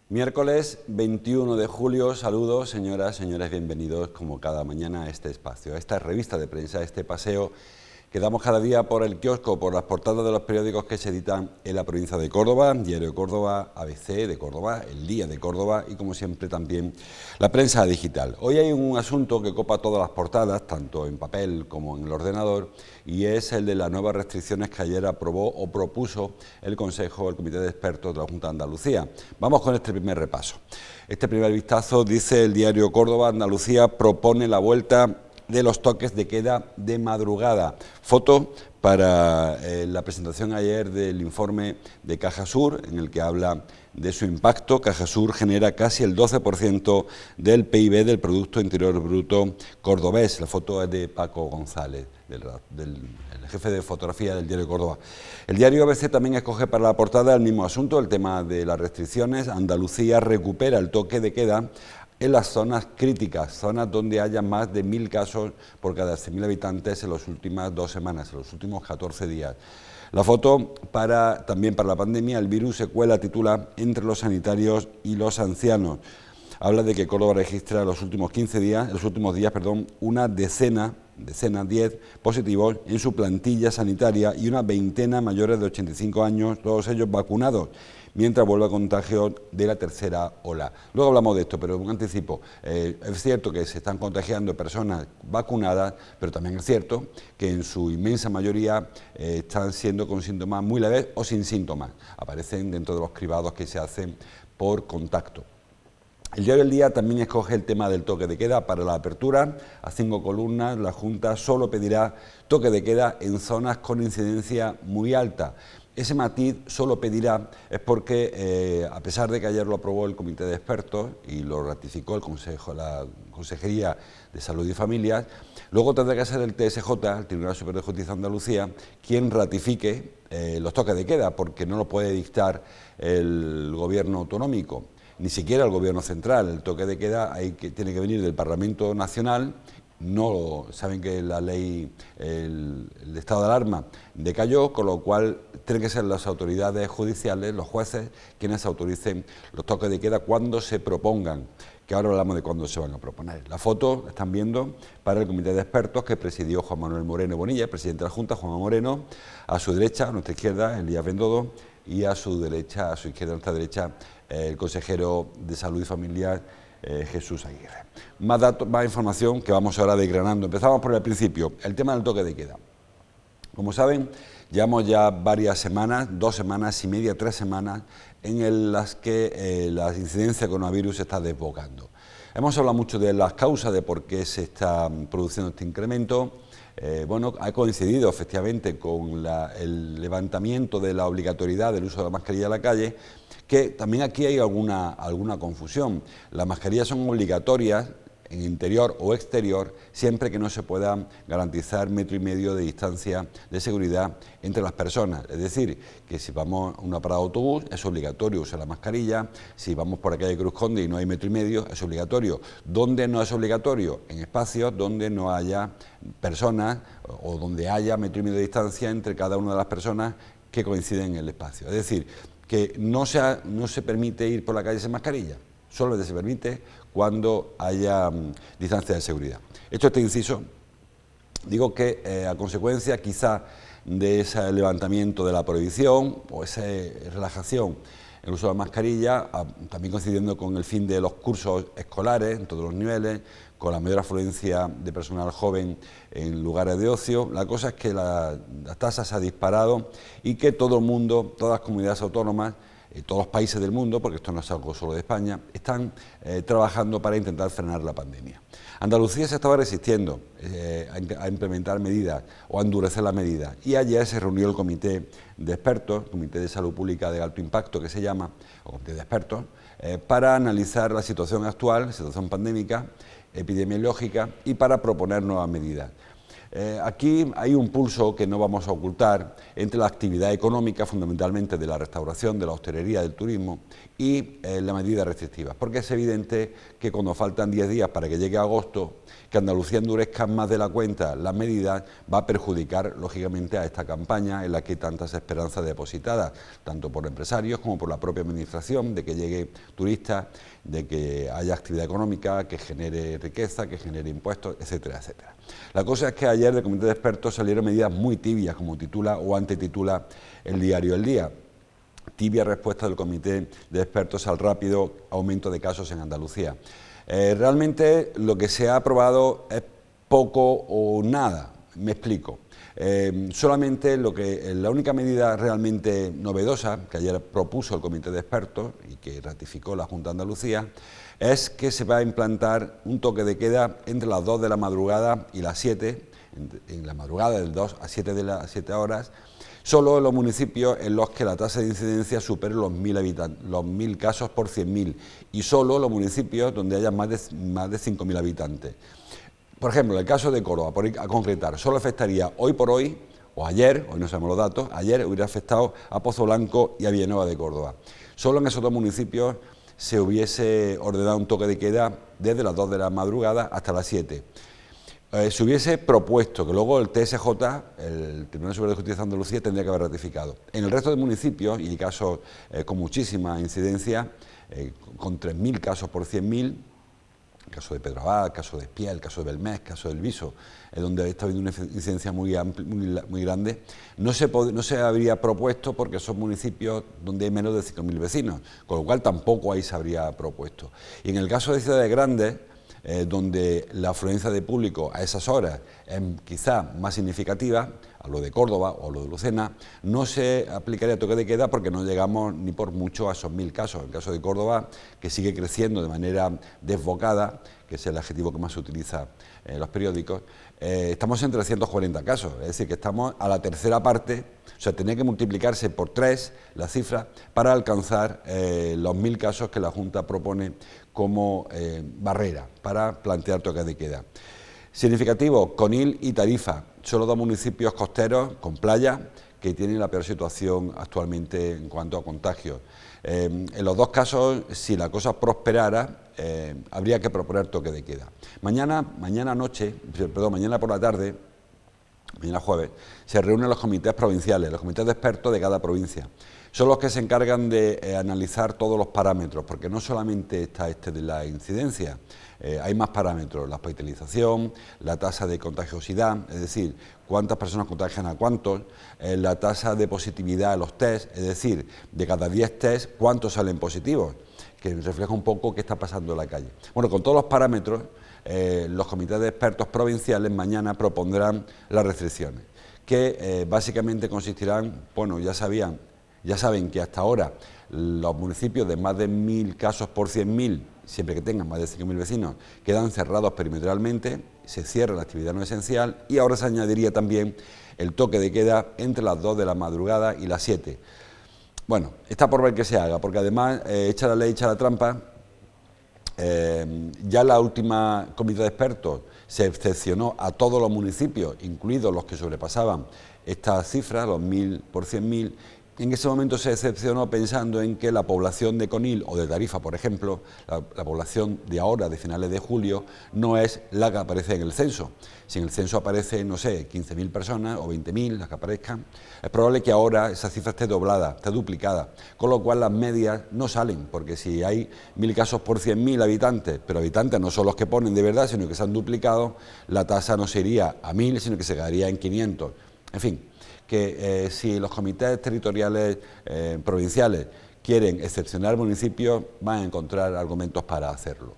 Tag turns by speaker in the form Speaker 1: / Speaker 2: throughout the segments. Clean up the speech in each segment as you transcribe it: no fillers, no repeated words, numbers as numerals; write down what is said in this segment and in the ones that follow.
Speaker 1: Miércoles 21 de julio, saludos señoras, señores, bienvenidos como cada mañana a este espacio, a esta revista de prensa, a este paseo que damos cada día por el kiosco, por las portadas de los periódicos que se editan en la provincia de Córdoba, Diario de Córdoba, ABC de Córdoba, El Día de Córdoba y como siempre también la prensa digital. Hoy hay un asunto que copa todas las portadas, tanto en papel como en el ordenador, y es el de las nuevas restricciones que ayer aprobó o propuso el Consejo, el Comité de Expertos de la Junta de Andalucía. Vamos con este primer repaso. Este primer vistazo, dice el Diario Córdoba, Andalucía propone la vuelta de los toques de queda de madrugada. Foto para la presentación ayer del informe de Cajasur, en el que habla de su impacto. Cajasur genera casi el 12% del PIB del Producto Interior Bruto cordobés. La foto es de Paco González, el jefe de fotografía del Diario de Córdoba. El diario ABC también escoge para la portada el mismo asunto, el tema de las restricciones. Andalucía recupera el toque de queda en las zonas críticas, zonas donde haya más de 1.000 casos por cada 100.000 habitantes en las últimas 2 semanas, en los últimos 14 días. La foto también para la pandemia, el virus se cuela, titula, entre los sanitarios y los ancianos. Habla de que Córdoba registra en los últimos 10 días, una decena, 10 positivos en su plantilla sanitaria y una veintena mayores de 85 años, todos ellos vacunados, mientras vuelve a contagio de la tercera ola. Luego hablamos de esto, pero un anticipo. Es cierto que se están contagiando personas vacunadas, pero también es cierto que en su inmensa mayoría están siendo con síntomas muy leves o sin síntomas. Aparecen dentro de los cribados que se hacen por contacto. El diario El Día también escoge el tema del toque de queda para la apertura. A 5 columnas, la Junta solo pedirá toque de queda en zonas con incidencia muy alta. Ese matiz solo pedirá es porque, a pesar de que ayer lo aprobó el Comité de Expertos y lo ratificó el Consejo, la Consejería de Salud y Familias, luego tendrá que ser el TSJ, el Tribunal Superior de Justicia de Andalucía, quien ratifique los toques de queda, porque no lo puede dictar el Gobierno autonómico, ni siquiera el Gobierno central. El toque de queda tiene que venir del Parlamento Nacional. No saben que la ley, el estado de alarma decayó, con lo cual tienen que ser las autoridades judiciales, los jueces, quienes autoricen los toques de queda cuando se propongan, que ahora hablamos de cuándo se van a proponer. La foto están viendo para el Comité de Expertos que presidió Juan Manuel Moreno Bonilla, presidente de la Junta, Juan Moreno, a su derecha, a nuestra izquierda, Elías Bendodo, y a su derecha, a su izquierda, a nuestra derecha, el consejero de Salud y Familia, Jesús Aguirre. Más datos, más información que vamos ahora desgranando. Empezamos por el principio, el tema del toque de queda. Como saben, llevamos ya varias semanas, 2 semanas y media, 3 semanas, en las que la incidencia de coronavirus se está desbocando. Hemos hablado mucho de las causas de por qué se está produciendo este incremento. Ha coincidido efectivamente con el levantamiento de la obligatoriedad del uso de la mascarilla en la calle, que también aquí hay alguna confusión. Las mascarillas son obligatorias en interior o exterior, siempre que no se pueda garantizar 1,5 metros de distancia de seguridad entre las personas. Es decir, que si vamos a una parada de autobús es obligatorio usar la mascarilla, si vamos por la calle Cruz Conde y no hay 1,5 metros es obligatorio. ¿Dónde no es obligatorio? En espacios donde no haya personas o donde haya 1,5 metros de distancia entre cada una de las personas que coinciden en el espacio. Es decir, que no se permite ir por la calle sin mascarilla, solo se permite cuando haya distancia de seguridad. Hecho este inciso, digo que a consecuencia quizá de ese levantamiento de la prohibición o esa relajación en el uso de la mascarilla, también coincidiendo con el fin de los cursos escolares en todos los niveles, con la mayor afluencia de personal joven en lugares de ocio, la cosa es que la tasa se ha disparado y que todo el mundo, todas las comunidades autónomas, todos los países del mundo, porque esto no es algo solo de España, están trabajando para intentar frenar la pandemia. Andalucía se estaba resistiendo a implementar medidas o a endurecer las medidas, y ayer se reunió el comité de expertos, Comité de Salud Pública de Alto Impacto, que se llama, o comité de expertos, para analizar la situación actual, situación pandémica, epidemiológica, y para proponer nuevas medidas. Aquí hay un pulso que no vamos a ocultar entre la actividad económica, fundamentalmente de la restauración, de la hostelería, del turismo, y las medidas restrictivas, porque es evidente que cuando faltan 10 días para que llegue agosto, que Andalucía endurezca más de la cuenta las medidas va a perjudicar lógicamente a esta campaña en la que hay tantas esperanzas depositadas, tanto por empresarios como por la propia administración, de que llegue turistas, de que haya actividad económica, que genere riqueza, que genere impuestos, etcétera, etcétera. La cosa es que ayer del comité de expertos salieron medidas muy tibias, como titula o antititula el diario El Día. Tibia respuesta del comité de expertos al rápido aumento de casos en Andalucía. Realmente lo que se ha aprobado es poco o nada, me explico. Solamente la única medida realmente novedosa que ayer propuso el comité de expertos y que ratificó la Junta de Andalucía es que se va a implantar un toque de queda entre las 2 de la madrugada y las 7, en la madrugada del 2 a 7 horas, solo en los municipios en los que la tasa de incidencia supere los 1.000 casos por 100.000, y solo en los municipios donde haya más de 5.000 habitantes. Por ejemplo, en el caso de Córdoba, por ir a concretar, solo afectaría hoy por hoy, o ayer, hoy no sabemos los datos, ayer hubiera afectado a Pozo Blanco y a Villanueva de Córdoba. Solo en esos dos municipios se hubiese ordenado un toque de queda desde las 2 de la madrugada hasta las 7. Se hubiese propuesto, que luego el TSJ, el Tribunal Superior de Justicia de Andalucía, tendría que haber ratificado. En el resto de municipios, y casos con muchísima incidencia, con 3.000 casos por 100.000, el caso de Pedro Abad, el caso de Espiel, el caso de Belmez, el caso del Viso, donde está habiendo una incidencia muy grande, no se habría propuesto porque son municipios donde hay menos de 5.000 vecinos, con lo cual tampoco ahí se habría propuesto. Y en el caso de ciudades grandes, donde la afluencia de público a esas horas es quizá más significativa, hablo de Córdoba o hablo de Lucena, no se aplicaría toque de queda porque no llegamos ni por mucho a esos 1.000 casos. En el caso de Córdoba, que sigue creciendo de manera desbocada, que es el adjetivo que más se utiliza en los periódicos, estamos en 340 casos, es decir, que estamos a la tercera parte, o sea, tenía que multiplicarse por 3 la cifra para alcanzar los 1.000 casos que la Junta propone como barrera para plantear toque de queda. Significativo, Conil y Tarifa, solo dos municipios costeros con playa que tienen la peor situación actualmente en cuanto a contagios. En los dos casos, si la cosa prosperara, habría que proponer toque de queda. Mañana por la tarde, mañana jueves, se reúnen los comités provinciales, los comités de expertos de cada provincia. Son los que se encargan de analizar todos los parámetros, porque no solamente está de la incidencia, hay más parámetros, la hospitalización, la tasa de contagiosidad, es decir, cuántas personas contagian a cuántos, la tasa de positividad a los test, es decir, de cada 10 test, cuántos salen positivos, que refleja un poco qué está pasando en la calle. Bueno, con todos los parámetros, los comités de expertos provinciales mañana propondrán las restricciones, que básicamente consistirán, bueno, ya saben que hasta ahora los municipios de más de 1.000 casos por 100.000, siempre que tengan más de 5.000 vecinos, quedan cerrados perimetralmente, se cierra la actividad no esencial, y ahora se añadiría también el toque de queda entre las 2 de la madrugada y las 7. Bueno, está por ver que se haga, porque además, echa la ley, echa la trampa. Ya la última comité de expertos se excepcionó a todos los municipios, incluidos los que sobrepasaban estas cifras, los 1.000 por 100.000. En ese momento se excepcionó pensando en que la población de Conil o de Tarifa, por ejemplo, la población de ahora, de finales de julio, no es la que aparece en el censo. Si en el censo aparecen, no sé, 15.000 personas o 20.000, las que aparezcan, es probable que ahora esa cifra esté doblada, esté duplicada, con lo cual las medias no salen, porque si hay 1.000 casos por 100.000 habitantes, pero habitantes no son los que ponen de verdad, sino que se han duplicado, la tasa no sería a 1.000, sino que se quedaría en 500. En fin, que si los comités territoriales provinciales quieren excepcionar municipios, van a encontrar argumentos para hacerlo.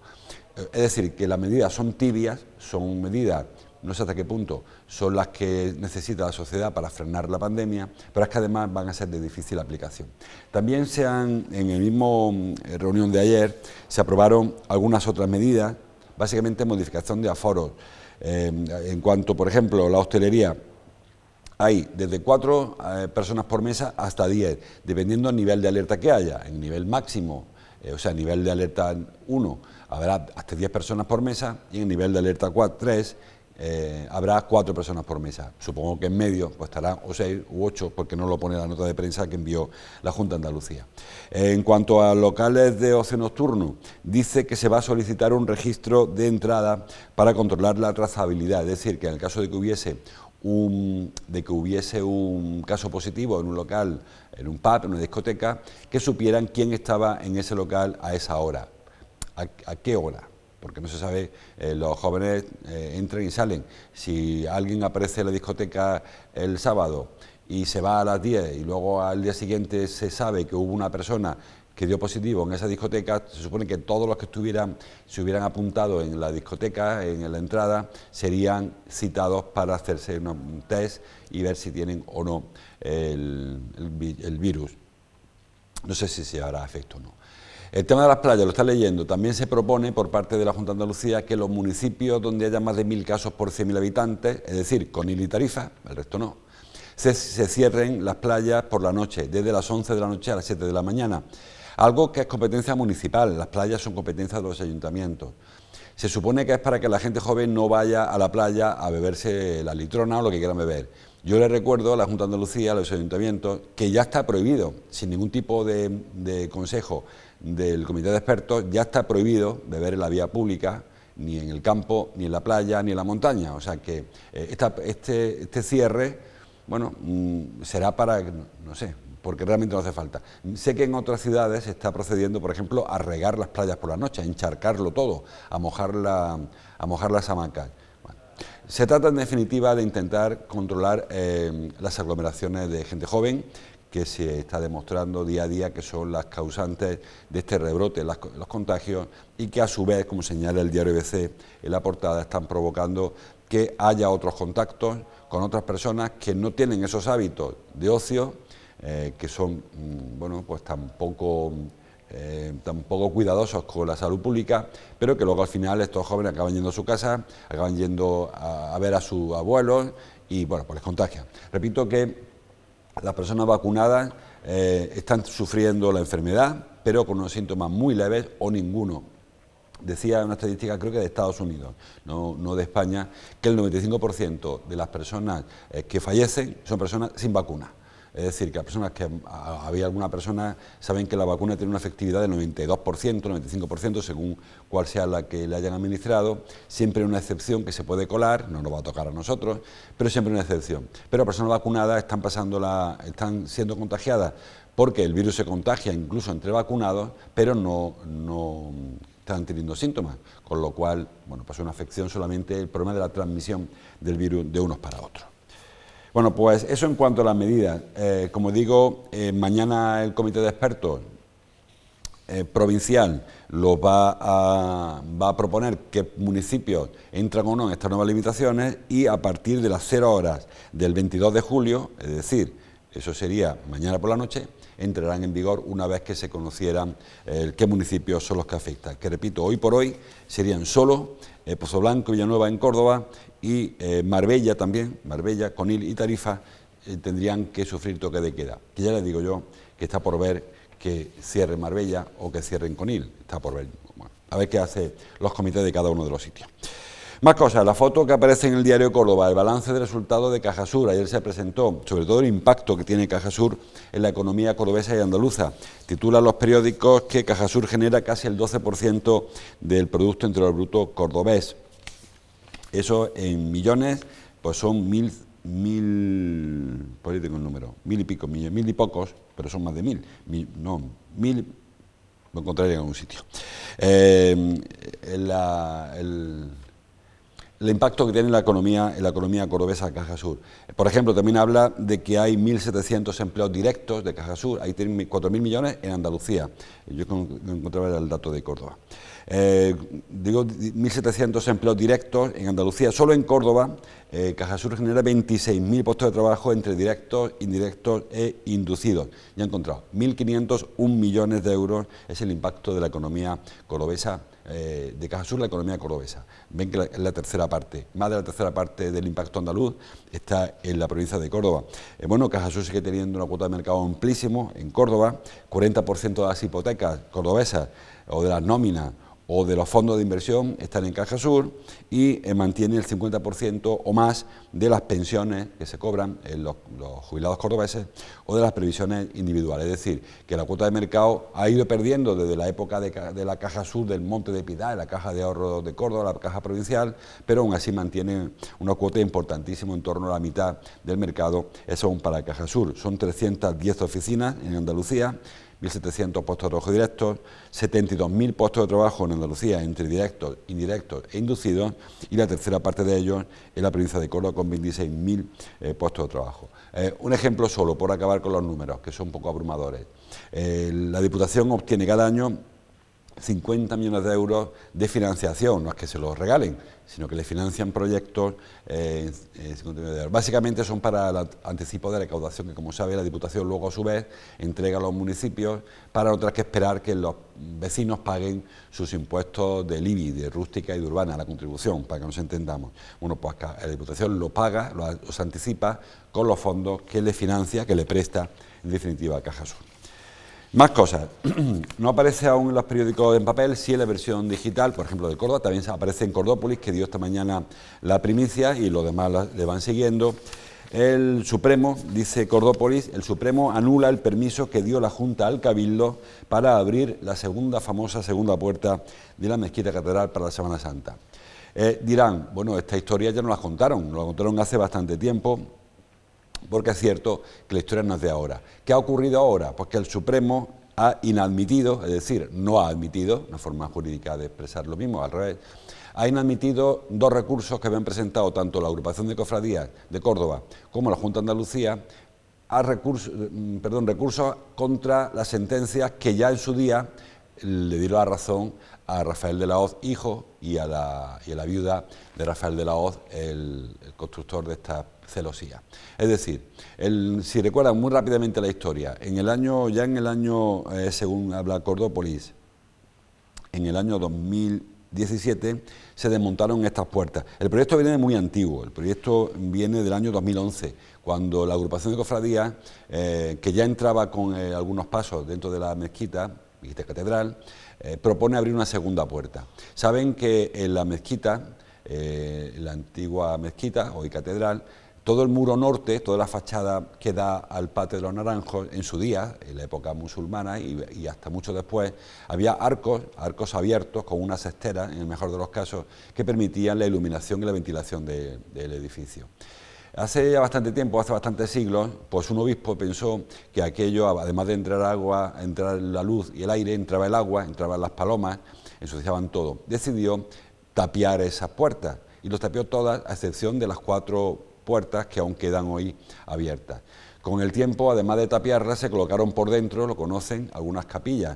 Speaker 1: Es decir, que las medidas son tibias, son medidas no sé hasta qué punto son las que necesita la sociedad para frenar la pandemia, pero es que además van a ser de difícil aplicación. También en el mismo reunión de ayer, se aprobaron algunas otras medidas, básicamente modificación de aforos. En cuanto, por ejemplo, la hostelería, hay desde 4 personas por mesa hasta 10, dependiendo del nivel de alerta que haya. En nivel máximo, o sea, nivel de alerta 1, habrá hasta 10 personas por mesa, y en nivel de alerta 3 habrá 4 personas por mesa. Supongo que en medio pues estarán o 6 u 8, porque no lo pone la nota de prensa que envió la Junta de Andalucía. En cuanto a locales de ocio nocturno, dice que se va a solicitar un registro de entrada para controlar la trazabilidad, es decir, que en el caso de que hubiese un caso positivo en un local, en un pub, en una discoteca, que supieran quién estaba en ese local a esa hora, a qué hora, porque no se sabe, los jóvenes entran y salen. Si alguien aparece en la discoteca el sábado y se va a las 10 y luego al día siguiente se sabe que hubo una persona que dio positivo en esa discoteca, se supone que todos los que se hubieran apuntado en la discoteca, en la entrada, serían citados para hacerse un test y ver si tienen o no el virus. No sé si se hará efecto o no. El tema de las playas, lo está leyendo, también se propone por parte de la Junta de Andalucía que los municipios donde haya más de 1000 casos por 100.000 habitantes, es decir, Conil y Tarifa, el resto no, se cierren las playas por la noche, desde las 11 de la noche a las 7 de la mañana. Algo que es competencia municipal, las playas son competencia de los ayuntamientos. Se supone que es para que la gente joven no vaya a la playa a beberse la litrona o lo que quieran beber. Yo le recuerdo a la Junta de Andalucía, a los ayuntamientos, que ya está prohibido, sin ningún tipo de consejo del comité de expertos, ya está prohibido beber en la vía pública, ni en el campo, ni en la playa, ni en la montaña. O sea que este cierre, bueno, será para, no sé, porque realmente no hace falta. Sé que en otras ciudades se está procediendo, por ejemplo, a regar las playas por la noche, a encharcarlo todo, a mojar las hamacas. Bueno, se trata en definitiva de intentar controlar las aglomeraciones de gente joven, que se está demostrando día a día que son las causantes de este rebrote, los contagios, y que a su vez, como señala el diario ABC en la portada, están provocando que haya otros contactos con otras personas que no tienen esos hábitos de ocio, que son, bueno, pues tampoco cuidadosos con la salud pública, pero que luego al final estos jóvenes acaban yendo a su casa, acaban yendo a ver a sus abuelos y, bueno, pues les contagian. Repito que las personas vacunadas están sufriendo la enfermedad, pero con unos síntomas muy leves o ninguno. Decía una estadística, creo que de Estados Unidos, no de España, que el 95% de las personas que fallecen son personas sin vacuna. Es decir, que las personas había alguna persona, saben que la vacuna tiene una efectividad del 92%, 95%, según cuál sea la que le hayan administrado. Siempre una excepción que se puede colar, no nos va a tocar a nosotros, pero siempre una excepción. Pero personas vacunadas están siendo contagiadas porque el virus se contagia incluso entre vacunados, pero no están teniendo síntomas, con lo cual, bueno, pues una afección solamente, el problema de la transmisión del virus de unos para otros. Bueno, pues eso en cuanto a las medidas. Como digo, mañana el comité de expertos provincial va a proponer qué municipios entran o no en estas nuevas limitaciones, y a partir de las 0 horas del 22 de julio, es decir, eso sería mañana por la noche, entrarán en vigor una vez que se conocieran qué municipios son los que afectan. Que repito, hoy por hoy serían solo Pozoblanco, Villanueva en Córdoba y Marbella también, Marbella, Conil y Tarifa tendrían que sufrir toque de queda. Que ya les digo yo que está por ver que cierre Marbella o que cierren Conil, está por ver. Bueno, a ver qué hace los comités de cada uno de los sitios. Más cosas, la foto que aparece en el diario de Córdoba, el balance de resultados de Cajasur, ayer se presentó, sobre todo el impacto que tiene Cajasur en la economía cordobesa y andaluza. Titulan los periódicos que Cajasur genera casi el 12% del Producto Interior Bruto cordobés. Eso en millones, pues son mil, por ahí tengo el número, 1000 y pico millones, 1000 y pocos, pero son más de 1000, lo encontraré en algún sitio. el impacto que tiene en la economía cordobesa Caja Sur. Por ejemplo, también habla de que hay 1.700 empleos directos de Caja Sur, ahí tienen 4.000 millones en Andalucía. Yo encontraba el dato de Córdoba. Digo, 1.700 empleos directos en Andalucía. Solo en Córdoba, Caja Sur genera 26.000 puestos de trabajo entre directos, indirectos e inducidos. Ya he encontrado, 1.501 millones de euros es el impacto de la economía cordobesa, de Caja Sur, la economía cordobesa. Ven que es la tercera parte, más de la tercera parte del impacto andaluz está en la provincia de Córdoba. Bueno, Caja Sur sigue teniendo una cuota de mercado amplísimo en Córdoba, 40% de las hipotecas cordobesas o de las nóminas o de los fondos de inversión están en Caja Sur y mantiene el 50% o más de las pensiones que se cobran en los jubilados cordobeses o de las previsiones individuales. Es decir, que la cuota de mercado ha ido perdiendo desde la época de la Caja Sur del Monte de Piedad, la Caja de Ahorro de Córdoba, la Caja Provincial, pero aún así mantiene una cuota importantísima, en torno a la mitad del mercado, eso aún para Caja Sur. Son 310 oficinas en Andalucía, 1.700 puestos de trabajo directos, 72.000 puestos de trabajo en Andalucía entre directos, indirectos e inducidos, y la tercera parte de ellos en la provincia de Córdoba con 26.000 puestos de trabajo. Un ejemplo solo, por acabar con los números, que son un poco abrumadores. La Diputación obtiene cada año 50 millones de euros de financiación, no es que se los regalen, sino que le financian proyectos, 50 millones de euros. Básicamente son para el anticipo de recaudación, que como sabe la Diputación luego a su vez entrega a los municipios para no tener que esperar que los vecinos paguen sus impuestos del IBI, de rústica y de urbana, la contribución, para que nos entendamos. Bueno, pues la Diputación lo paga, los anticipa con los fondos que le financia, que le presta en definitiva a Caja Sur. Más cosas, no aparece aún en los periódicos en papel, sí en la versión digital, por ejemplo de Córdoba, también aparece en Cordópolis, que dio esta mañana la primicia y los demás le van siguiendo. El Supremo, dice Cordópolis, el Supremo anula el permiso que dio la Junta al Cabildo para abrir la famosa segunda puerta de la Mezquita Catedral para la Semana Santa. Dirán, bueno, esta historia ya nos la contaron hace bastante tiempo, porque es cierto que la historia no es de ahora. ¿Qué ha ocurrido ahora? Pues que el Supremo ha inadmitido, es decir, no ha admitido, una forma jurídica de expresar lo mismo, al revés, ha inadmitido dos recursos que habían presentado tanto la Agrupación de Cofradías de Córdoba como la Junta de Andalucía, recursos contra las sentencias que ya en su día le dieron la razón a Rafael de la Hoz, hijo, y a la viuda de Rafael de la Hoz, el constructor de esta celosía. Es decir, si recuerdan muy rápidamente la historia, según habla Cordópolis, en el año 2017 se desmontaron estas puertas. El proyecto viene muy antiguo, el proyecto viene del año 2011, cuando la Agrupación de Cofradías, que ya entraba con algunos pasos dentro de la mezquita catedral, propone abrir una segunda puerta. Saben que en la mezquita, la antigua mezquita, hoy catedral, todo el muro norte, toda la fachada que da al patio de los Naranjos, en su día, en la época musulmana y hasta mucho después, había arcos abiertos con unas esteras, en el mejor de los casos, que permitían la iluminación y la ventilación del edificio. Hace ya bastante tiempo, hace bastantes siglos, pues un obispo pensó que aquello, además de entrar agua, entrar la luz y el aire, entraba el agua, entraban las palomas, ensuciaban todo. Decidió tapiar esas puertas y los tapió todas, a excepción de las 4 puertas que aún quedan hoy abiertas. Con el tiempo, además de tapiarlas, se colocaron por dentro, lo conocen, algunas capillas,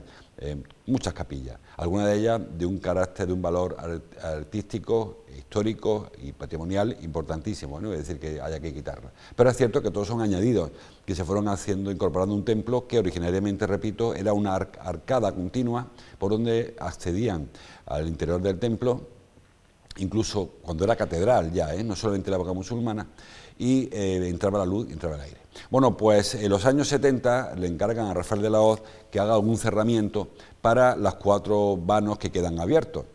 Speaker 1: muchas capillas, algunas de ellas de un carácter, de un valor artístico, histórico y patrimonial importantísimo, no es decir que haya que quitarlas. Pero es cierto que todos son añadidos, que se fueron incorporando un templo que originariamente, repito, era una arcada continua por donde accedían al interior del templo, incluso cuando era catedral ya, no solamente la época musulmana, y entraba la luz y entraba el aire. Bueno, pues en los años 70 le encargan a Rafael de la Hoz que haga algún cerramiento para las 4 vanos que quedan abiertos.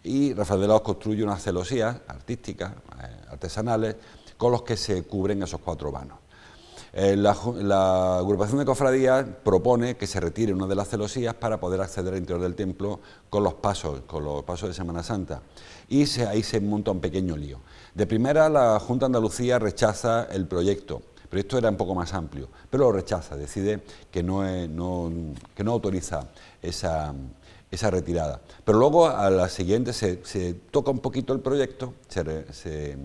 Speaker 1: Y Rafael de la Hoz construye unas celosías artísticas, artesanales, con los que se cubren esos 4 vanos. La Agrupación de Cofradías propone que se retire una de las celosías para poder acceder al interior del templo con los pasos de Semana Santa. Y ahí se monta un pequeño lío. De primera, la Junta de Andalucía rechaza el proyecto. El proyecto era un poco más amplio, pero lo rechaza, decide que no autoriza esa retirada. Pero luego a la siguiente se toca un poquito el proyecto, se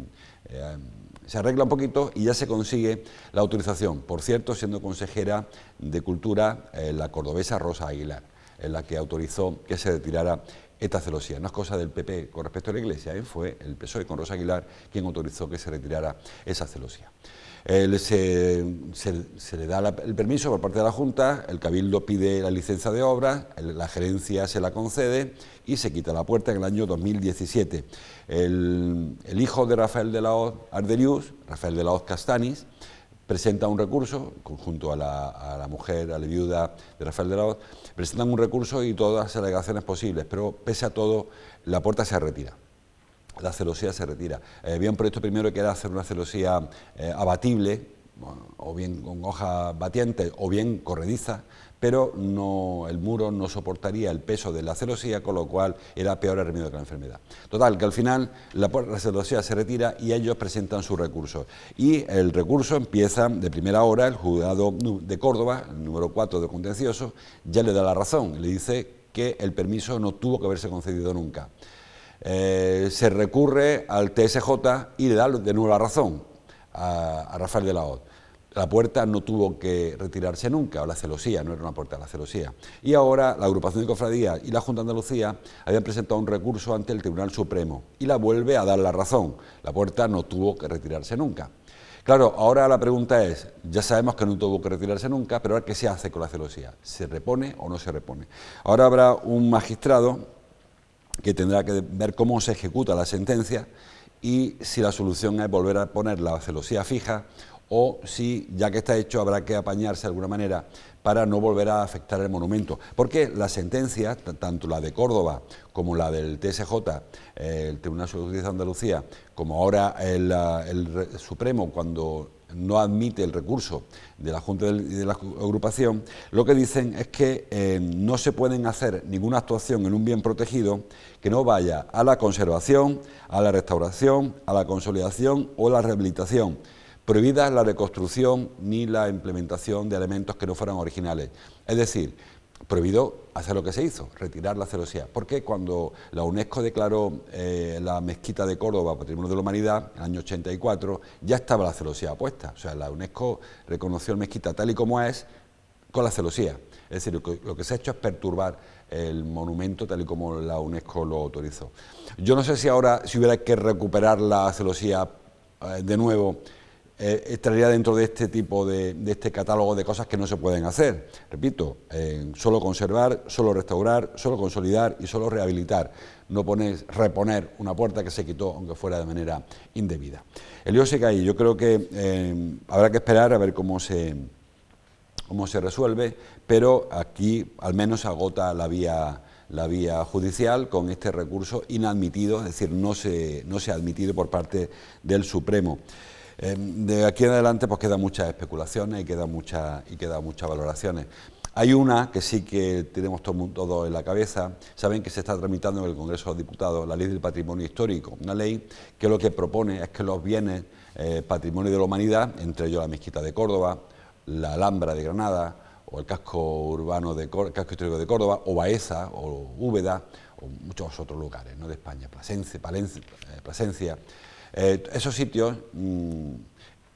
Speaker 1: arregla un poquito y ya se consigue la autorización. Por cierto, siendo consejera de Cultura, la cordobesa Rosa Aguilar, en la que autorizó que se retirara esta celosía. No es cosa del PP con respecto a la Iglesia, fue el PSOE con Rosa Aguilar quien autorizó que se retirara esa celosía. Se le da el permiso por parte de la Junta, el Cabildo pide la licencia de obra, la gerencia se la concede y se quita la puerta en el año 2017. El hijo de Rafael de la Hoz Arderius, Rafael de la Hoz Castanis, presenta un recurso, junto a la mujer, a la viuda de Rafael de la Hoz, presentan un recurso y todas las alegaciones posibles, pero pese a todo, la puerta se retira. La celosía se retira. Había un proyecto primero que era hacer una celosía abatible, o bien con hoja batiente o bien corrediza, pero el muro no soportaría el peso de la celosía, con lo cual era peor el remedio que la enfermedad. Total, que al final la celosía se retira y ellos presentan su recurso. Y el recurso empieza de primera hora, el juzgado de Córdoba, el número 4 de contencioso, ya le da la razón, le dice que el permiso no tuvo que haberse concedido nunca. Se recurre al TSJ y le da de nuevo la razón a Rafael de la Hoz. La puerta no tuvo que retirarse nunca, o la celosía, no era una puerta, la celosía. Y ahora la agrupación de cofradías y la Junta de Andalucía habían presentado un recurso ante el Tribunal Supremo y la vuelve a dar la razón. La puerta no tuvo que retirarse nunca. Claro, ahora la pregunta es, ya sabemos que no tuvo que retirarse nunca, pero ahora ¿qué se hace con la celosía? ¿Se repone o no se repone? Ahora habrá un magistrado que tendrá que ver cómo se ejecuta la sentencia y si la solución es volver a poner la celosía fija o si, ya que está hecho, habrá que apañarse de alguna manera para no volver a afectar el monumento. Porque la sentencia, tanto la de Córdoba como la del TSJ, el Tribunal Superior de Justicia de Andalucía, como ahora el Supremo, cuando no admite el recurso de la Junta y de la agrupación, lo que dicen es que no se pueden hacer ninguna actuación en un bien protegido que no vaya a la conservación, a la restauración, a la consolidación o la rehabilitación. Prohibida la reconstrucción ni la implementación de elementos que no fueran originales. Es decir, prohibido hacer lo que se hizo, retirar la celosía. Porque cuando la UNESCO declaró la mezquita de Córdoba Patrimonio de la Humanidad, en el año 84, ya estaba la celosía puesta. O sea, la UNESCO reconoció la mezquita tal y como es, con la celosía. Es decir, lo que se ha hecho es perturbar el monumento tal y como la UNESCO lo autorizó. Yo no sé si ahora, si hubiera que recuperar la celosía de nuevo, estaría dentro de este tipo de este catálogo de cosas que no se pueden hacer. Repito, solo conservar, solo restaurar, solo consolidar y solo rehabilitar. No reponer una puerta que se quitó, aunque fuera de manera indebida. El lío sigue ahí. Yo creo que habrá que esperar a ver cómo se resuelve, pero aquí al menos se agota la vía judicial con este recurso inadmitido, es decir, no se ha admitido por parte del Supremo. De aquí en adelante pues quedan muchas especulaciones y quedan muchas valoraciones. Hay una que sí que tenemos todo en la cabeza. Saben que se está tramitando en el Congreso de los Diputados la Ley del Patrimonio Histórico, una ley que lo que propone es que los bienes patrimonio de la humanidad, entre ellos la Mezquita de Córdoba, la Alhambra de Granada o el casco urbano casco histórico de Córdoba, o Baeza o Úbeda o muchos otros lugares, ¿no?, de España, Plasencia, esos sitios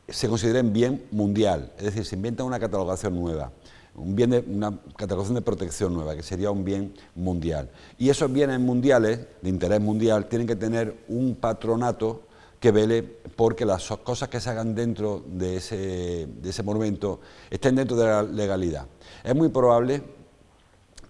Speaker 1: se consideren bien mundial, es decir, se inventa una catalogación nueva, una catalogación de protección nueva, que sería un bien mundial. Y esos bienes mundiales, de interés mundial, tienen que tener un patronato que vele porque las cosas que se hagan dentro de ese monumento estén dentro de la legalidad. Es muy probable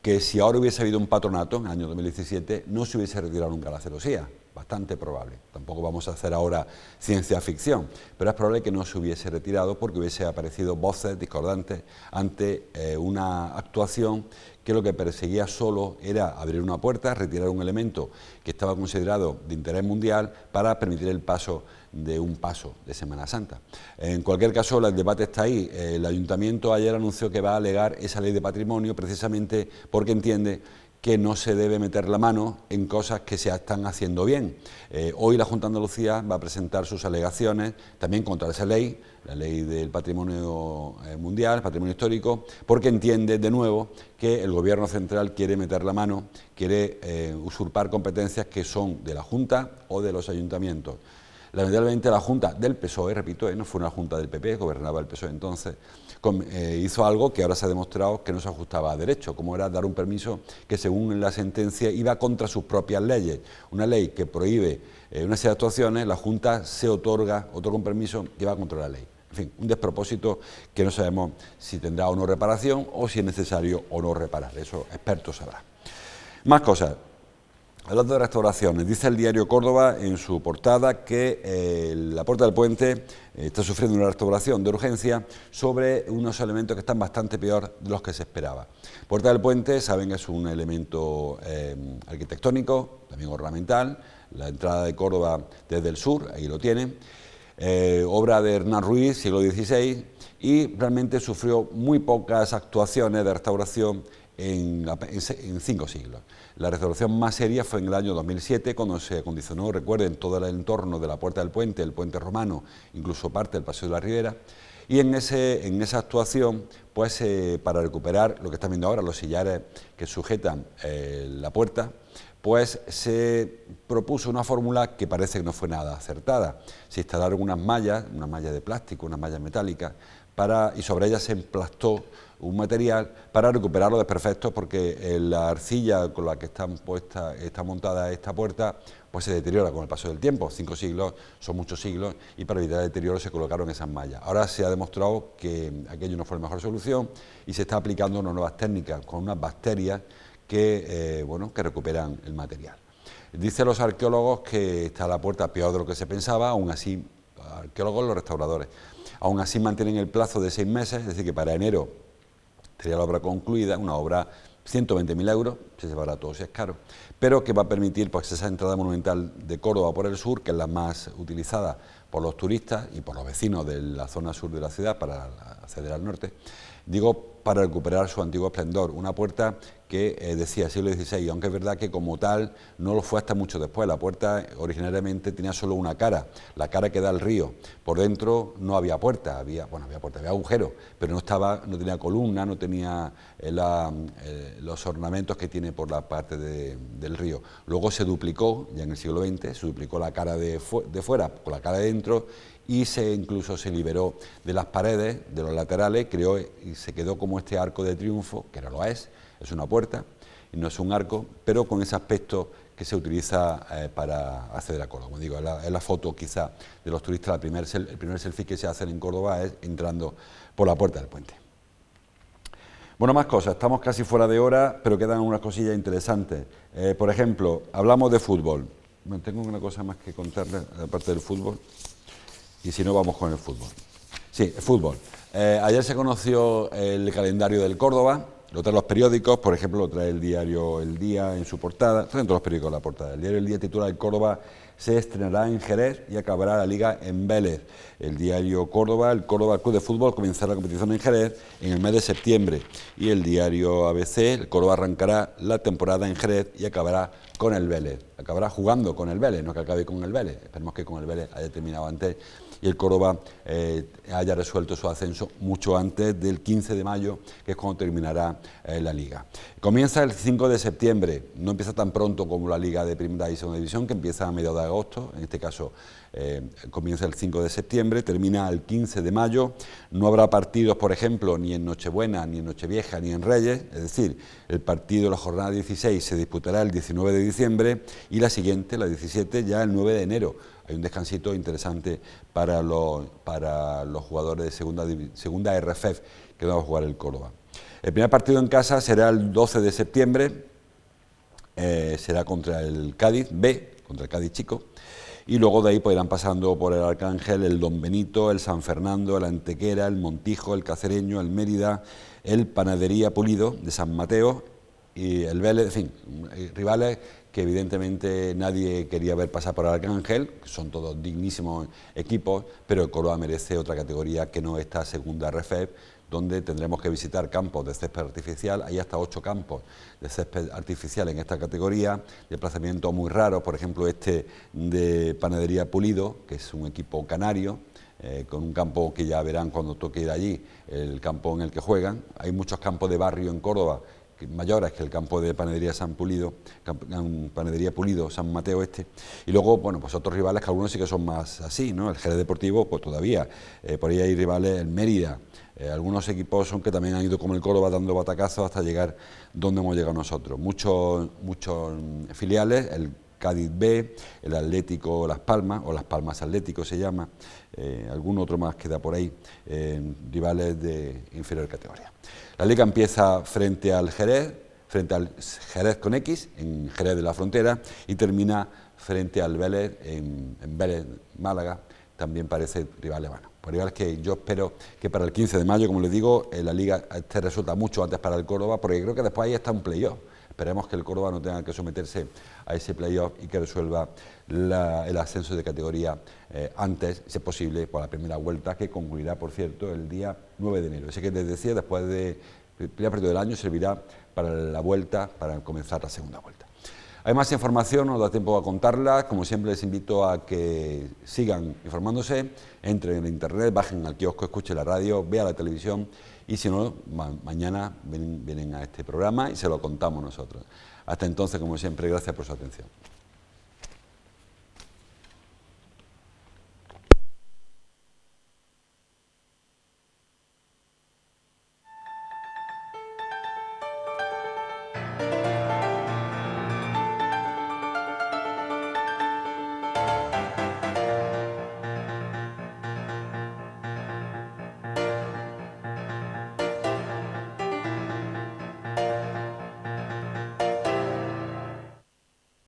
Speaker 1: que si ahora hubiese habido un patronato en el año 2017, no se hubiese retirado nunca la celosía. Bastante probable. Tampoco vamos a hacer ahora ciencia ficción, pero es probable que no se hubiese retirado porque hubiese aparecido voces discordantes ante una actuación que lo que perseguía solo era abrir una puerta, retirar un elemento que estaba considerado de interés mundial para permitir el paso de Semana Santa. En cualquier caso, el debate está ahí. El Ayuntamiento ayer anunció que va a alegar esa ley de patrimonio precisamente porque entiende que no se debe meter la mano en cosas que se están haciendo bien. Hoy la Junta de Andalucía va a presentar sus alegaciones también contra esa ley, la ley del patrimonio mundial, patrimonio histórico, porque entiende de nuevo que el Gobierno central quiere meter la mano, quiere usurpar competencias que son de la Junta o de los ayuntamientos. Lamentablemente la Junta del PSOE, repito, no fue una Junta del PP, gobernaba el PSOE entonces, hizo algo que ahora se ha demostrado que no se ajustaba a derecho, como era dar un permiso que según la sentencia iba contra sus propias leyes. Una ley que prohíbe una serie de actuaciones, la Junta se otorga un permiso que va contra la ley. En fin, un despropósito que no sabemos si tendrá o no reparación o si es necesario o no reparar, eso expertos sabrán. Más cosas. Hablando de restauraciones, dice el diario Córdoba en su portada que la Puerta del Puente está sufriendo una restauración de urgencia sobre unos elementos que están bastante peor de los que se esperaba. Puerta del Puente, saben que es un elemento arquitectónico, también ornamental, la entrada de Córdoba desde el sur, ahí lo tienen, obra de Hernán Ruiz, siglo XVI, y realmente sufrió muy pocas actuaciones de restauración en 5 siglos. La restauración más seria fue en el año 2007, cuando se acondicionó, recuerden, todo el entorno de la Puerta del Puente, el puente romano, incluso parte del Paseo de la Ribera, y en esa actuación, pues para recuperar lo que están viendo ahora, los sillares que sujetan la puerta, pues se propuso una fórmula que parece que no fue nada acertada. Se instalaron unas mallas de plástico, unas mallas metálicas, y sobre ellas se emplastó un material para recuperar los desperfectos, porque la arcilla con la que está montada esta puerta pues se deteriora con el paso del tiempo. 5 siglos son muchos siglos, y para evitar el deterioro se colocaron esas mallas. Ahora se ha demostrado que aquello no fue la mejor solución y se está aplicando unas nuevas técnicas con unas bacterias que recuperan el material. Dicen los arqueólogos que está la puerta peor de lo que se pensaba, aún así, arqueólogos, los restauradores, aún así mantienen el plazo de 6 meses, es decir, que para enero sería la obra concluida, una obra 120.000 euros, si se paga todo si es caro, pero que va a permitir pues esa entrada monumental de Córdoba por el sur, que es la más utilizada por los turistas y por los vecinos de la zona sur de la ciudad para acceder al norte, digo, para recuperar su antiguo esplendor. Una puerta que decía siglo XVI, aunque es verdad que como tal no lo fue hasta mucho después. La puerta originariamente tenía solo una cara, la cara que da al río. Por dentro no había puerta, había agujero, pero no tenía columna, no tenía los ornamentos que tiene por la parte del río. Luego se duplicó, ya en el siglo XX, se duplicó la cara de fuera con la cara de dentro, y incluso se liberó de las paredes, de los laterales, y se quedó como este arco de triunfo, que no lo es una puerta y no es un arco, pero con ese aspecto que se utiliza para acceder a Córdoba. Como digo, es la foto quizá de los turistas, el primer selfie que se hacen en Córdoba es entrando por la Puerta del Puente. Bueno, más cosas, estamos casi fuera de hora, pero quedan unas cosillas interesantes. Por ejemplo, hablamos de fútbol. Bueno, tengo una cosa más que contarles, aparte del fútbol, y si no, vamos con el fútbol. Sí, el fútbol. Ayer se conoció el calendario del Córdoba, lo traen los periódicos, por ejemplo, lo trae el diario El Día en su portada, traen todos los periódicos la portada. El diario El Día titula El Córdoba se estrenará en Jerez y acabará la liga en Vélez. El diario Córdoba, el Córdoba Club de Fútbol comenzará la competición en Jerez en el mes de septiembre. Y el diario ABC, el Córdoba arrancará la temporada en Jerez y acabará con el Vélez. Acabará jugando con el Vélez, no que acabe con el Vélez. Esperemos que con el Vélez haya terminado antes y el Córdoba haya resuelto su ascenso mucho antes del 15 de mayo, que es cuando terminará la Liga. Comienza el 5 de septiembre, no empieza tan pronto como la Liga de Primera y Segunda División, que empieza a mediados de agosto, en este caso comienza el 5 de septiembre, termina el 15 de mayo, no habrá partidos, por ejemplo, ni en Nochebuena, ni en Nochevieja, ni en Reyes, es decir, el partido de la jornada 16 se disputará el 19 de diciembre y la siguiente, la 17, ya el 9 de enero. Hay un descansito interesante para los jugadores de segunda RFEF que van a jugar el Córdoba. El primer partido en casa será el 12 de septiembre, será contra el Cádiz B, contra el Cádiz Chico, y luego de ahí pues irán pasando por el Arcángel, el Don Benito, el San Fernando, el Antequera, el Montijo, el Cacereño, el Mérida, el Panadería Pulido de San Mateo y el Vélez, en fin, rivales que evidentemente nadie quería ver pasar por el Arcángel, son todos dignísimos equipos, pero el Córdoba merece otra categoría que no esta segunda RFEF, donde tendremos que visitar campos de césped artificial. Hay hasta 8 campos de césped artificial en esta categoría, desplazamientos muy raros, por ejemplo este de Panadería Pulido, que es un equipo canario, con un campo que ya verán cuando toque ir allí, el campo en el que juegan. Hay muchos campos de barrio en Córdoba, mayores que el campo de Panadería Panadería Pulido, San Mateo este, y luego, bueno, pues otros rivales que algunos sí que son más así, ¿no? El Jerez Deportivo, pues todavía, por ahí hay rivales, el Mérida, algunos equipos son que también han ido como el Córdoba dando batacazos hasta llegar donde hemos llegado nosotros. Muchos filiales, el Cádiz B, el Atlético Las Palmas, o Las Palmas Atlético se llama, algún otro más que da por ahí, rivales de inferior categoría. La liga empieza frente al Jerez con X, en Jerez de la Frontera, y termina frente al Vélez, en Vélez, Málaga, también parece rival levano. Por rivales que yo espero que para el 15 de mayo, como les digo, la liga esté resuelta mucho antes para el Córdoba, porque creo que después ahí está un playoff. Esperemos que el Córdoba no tenga que someterse a ese playoff y que resuelva el ascenso de categoría antes, si es posible, por la primera vuelta, que concluirá, por cierto, el día 9 de enero. Así que les decía, después del primer partido del año servirá para la vuelta, para comenzar la segunda vuelta. Hay más información, no nos da tiempo a contarla. Como siempre, les invito a que sigan informándose, entren en internet, bajen al kiosco, escuchen la radio, vean la televisión y si no, mañana vienen a este programa y se lo contamos nosotros. Hasta entonces, como siempre, gracias por su atención.